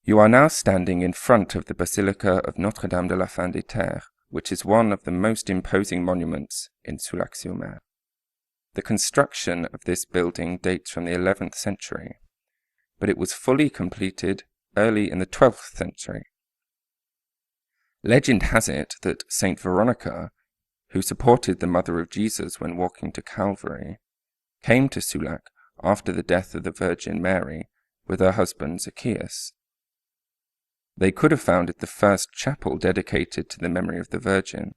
You are now standing in front of the Basilica of Notre-Dame de la Fin des Terres, which is one of the most imposing monuments in Soulac-sur-Mer. The construction of this building dates from the 11th century, but it was fully completed early in the 12th century. Legend has it that Saint Veronica, who supported the Mother of Jesus when walking to Calvary, came to Soulac after the death of the Virgin Mary with her husband Zacchaeus. They could have founded the first chapel dedicated to the memory of the Virgin.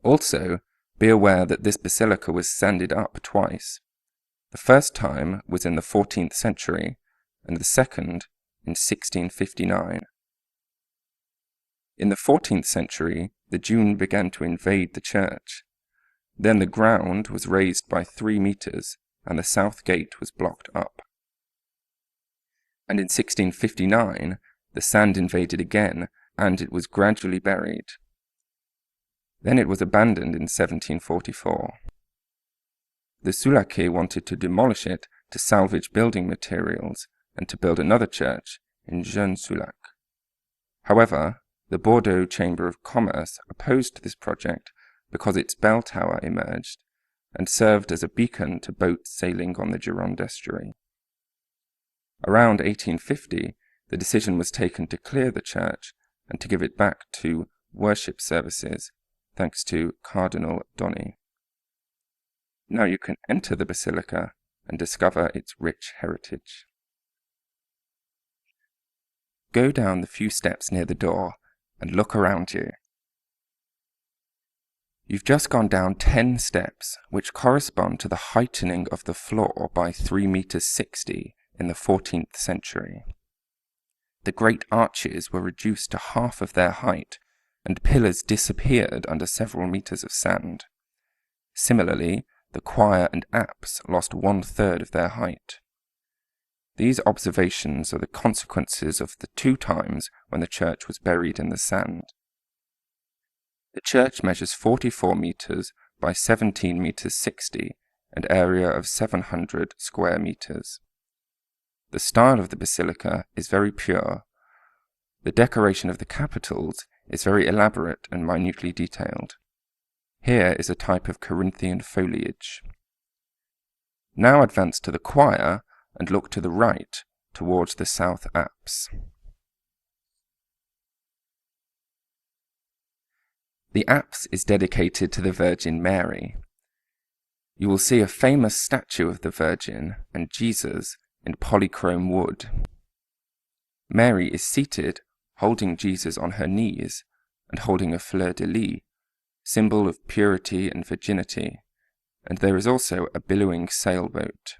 Also, be aware that this basilica was sanded up twice. The first time was in the 14th century, and the second in 1659. In the 14th century, the June began to invade the church. Then the ground was raised by 3 meters, and the south gate was blocked up. And in 1659, the sand invaded again, and it was gradually buried. Then it was abandoned in 1744. The Soulacais wanted to demolish it to salvage building materials and to build another church in Jeune Soulac. However, the Bordeaux Chamber of Commerce opposed this project because its bell tower emerged and served as a beacon to boats sailing on the Gironde estuary. Around 1850, the decision was taken to clear the church and to give it back to worship services, thanks to Cardinal Donny. Now you can enter the basilica and discover its rich heritage. Go down the few steps near the door and look around you. You've just gone down 10 steps, which correspond to the heightening of the floor by 3 meters 60 in the 14th century. The great arches were reduced to half of their height, and pillars disappeared under several meters of sand. Similarly, the choir and apse lost 1/3 of their height. These observations are the consequences of the 2 times when the church was buried in the sand. The church measures 44 meters by 17 meters 60, an area of 700 square meters. The style of the basilica is very pure. The decoration of the capitals is very elaborate and minutely detailed. Here is a type of Corinthian foliage. Now advance to the choir and look to the right towards the south apse. The apse is dedicated to the Virgin Mary. You will see a famous statue of the Virgin and Jesus in polychrome wood. Mary is seated, holding Jesus on her knees and holding a fleur-de-lis, symbol of purity and virginity, and there is also a billowing sailboat.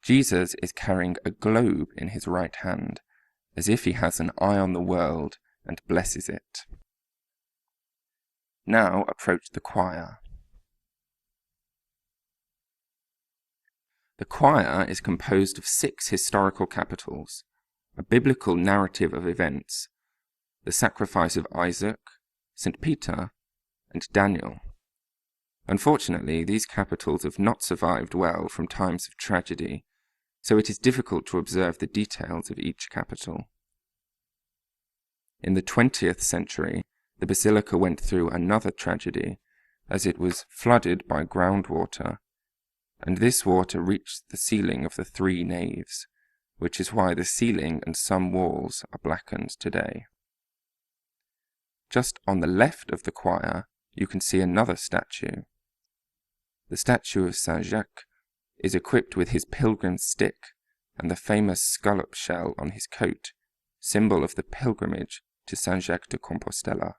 Jesus is carrying a globe in his right hand, as if he has an eye on the world and blesses it. Now approach the choir. The choir is composed of 6 historical capitals, a biblical narrative of events, the sacrifice of Isaac, St. Peter, and Daniel. Unfortunately, these capitals have not survived well from times of tragedy, so it is difficult to observe the details of each capital. In the 20th century, the basilica went through another tragedy, as it was flooded by groundwater, and this water reached the ceiling of the 3 naves, which is why the ceiling and some walls are blackened today. Just on the left of the choir, you can see another statue. The statue of Saint Jacques is equipped with his pilgrim stick and the famous scallop shell on his coat, symbol of the pilgrimage to Saint Jacques de Compostela.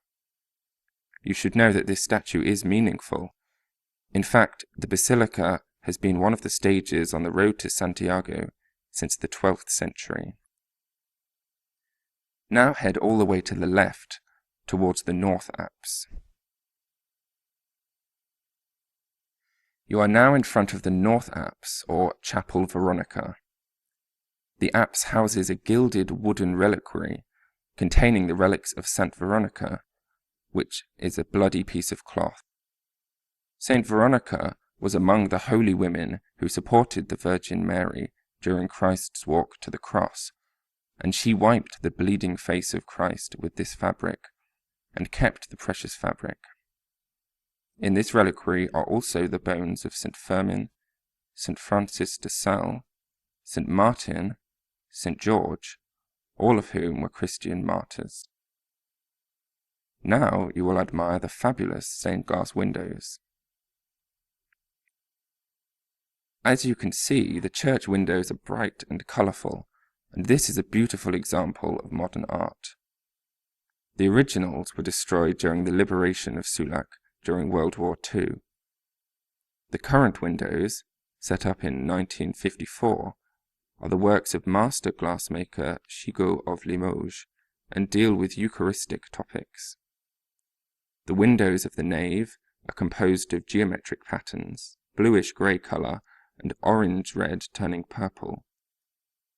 You should know that this statue is meaningful. In fact, the basilica has been one of the stages on the road to Santiago since the 12th century. Now head all the way to the left, towards the north apse. You are now in front of the north apse, or Chapel Veronica. The apse houses a gilded wooden reliquary containing the relics of Saint Veronica, which is a bloody piece of cloth. Saint Veronica was among the holy women who supported the Virgin Mary during Christ's walk to the cross, and she wiped the bleeding face of Christ with this fabric, and kept the precious fabric. In this reliquary are also the bones of St. Firmin, St. Francis de Sales, St. Martin, St. George, all of whom were Christian martyrs. Now you will admire the fabulous stained glass windows. As you can see, the church windows are bright and colourful, and this is a beautiful example of modern art. The originals were destroyed during the liberation of Soulac during World War II. The current windows, set up in 1954, are the works of master glassmaker Chigot of Limoges and deal with Eucharistic topics. The windows of the nave are composed of geometric patterns, bluish-grey colour and orange-red turning purple.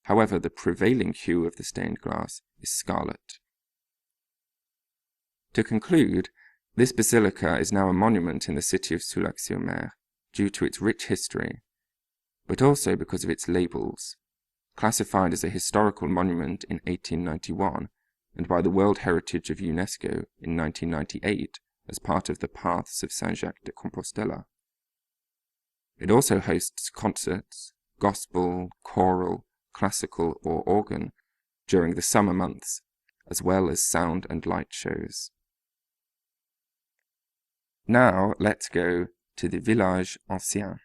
However, the prevailing hue of the stained glass is scarlet. To conclude, this basilica is now a monument in the city of Soulac-sur-Mer due to its rich history, but also because of its labels, classified as a historical monument in 1891 and by the World Heritage of UNESCO in 1998 as part of the Paths of Saint-Jacques de Compostela. It also hosts concerts, gospel, choral, classical or organ during the summer months, as well as sound and light shows. Now let's go to the Village Ancien.